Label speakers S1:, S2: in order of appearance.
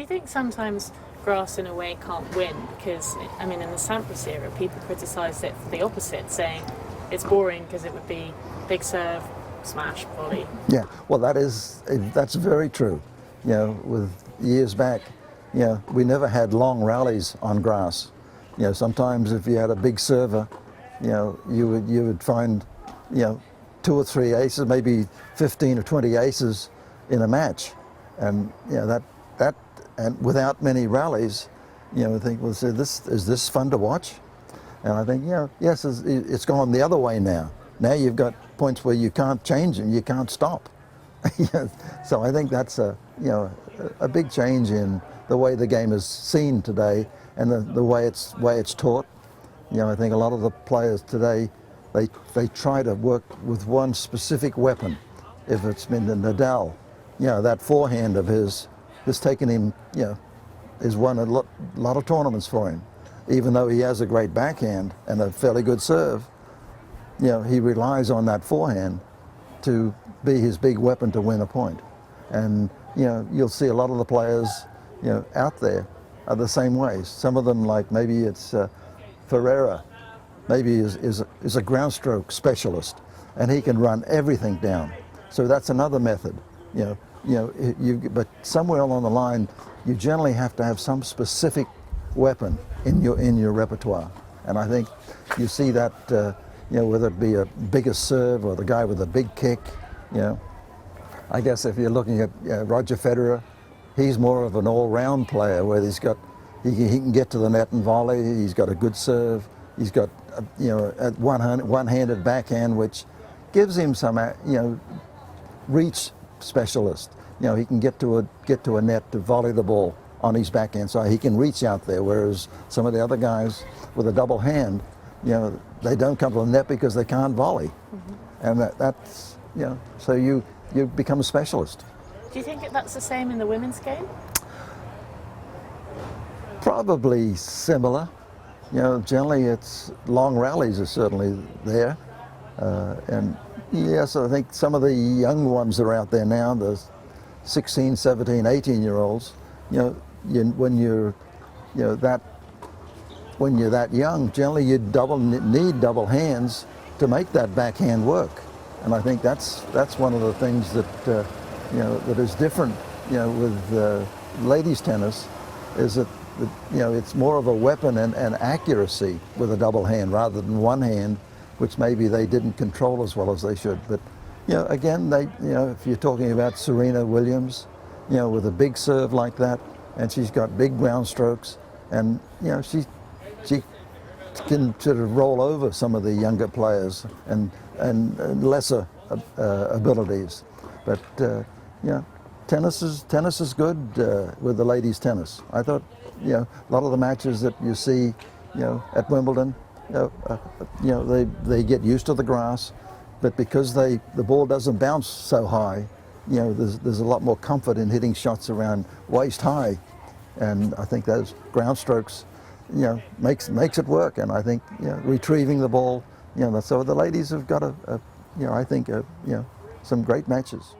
S1: Do you think sometimes grass in a way can't win? Because, I mean, in the Sampras era, people criticised it for the opposite, saying it's boring because it would be big serve, smash, volley.
S2: Yeah, well, that's very true. You know, with years back, you know, we never had long rallies on grass. You know, sometimes if you had a big server, you know, you would find, you know, 2 or 3 aces, maybe 15 or 20 aces in a match, and you know that and without many rallies, you know, I think, well, so is this fun to watch? And I think, you know, yes, it's gone the other way now. Now you've got points where you can't change them, you can't stop. So I think that's a big change in the way the game is seen today and the way it's taught. You know, I think a lot of the players today, they try to work with one specific weapon. If it's been Nadal, you know, that forehand of his has taken him, you know, has won a lot of tournaments for him. Even though he has a great backhand and a fairly good serve, you know, he relies on that forehand to be his big weapon to win a point. And, you know, you'll see a lot of the players, you know, out there are the same ways. Some of them, like maybe it's Ferreira, maybe is a ground stroke specialist, and he can run everything down. So that's another method, but somewhere along the line, you generally have to have some specific weapon in your repertoire. And I think you see that, you know, whether it be a bigger serve or the guy with a big kick, you know. I guess if you're looking at Roger Federer, he's more of an all-round player where he can get to the net and volley. He's got a good serve. He's got a one-handed backhand, which gives him some reach specialist. You know, he can get to a net to volley the ball on his backhand, so he can reach out there. Whereas some of the other guys with a double hand, you know, they don't come to the net because they can't volley, and that's so you become a specialist.
S1: Do you think that's the same in the women's game?
S2: Probably similar. You know, generally it's long rallies are certainly there, and yes, I think some of the young ones are out there now, the 16, 17, 18-year-olds. You know, when you're that young, generally you need double hands to make that backhand work, and I think that's one of the things that that is different, you know, with ladies tennis, is that it's more of a weapon and accuracy with a double hand rather than one hand, which maybe they didn't control as well as they should. But again, if you're talking about Serena Williams, with a big serve like that, and she's got big ground strokes, and she can sort of roll over some of the younger players and lesser abilities. But tennis is good with the ladies' tennis. I thought a lot of the matches that you see at Wimbledon, they get used to the grass, but because the ball doesn't bounce so high, there's a lot more comfort in hitting shots around waist high, and I think those ground strokes makes it work. And I think retrieving the ball, so the ladies have got I think some great matches.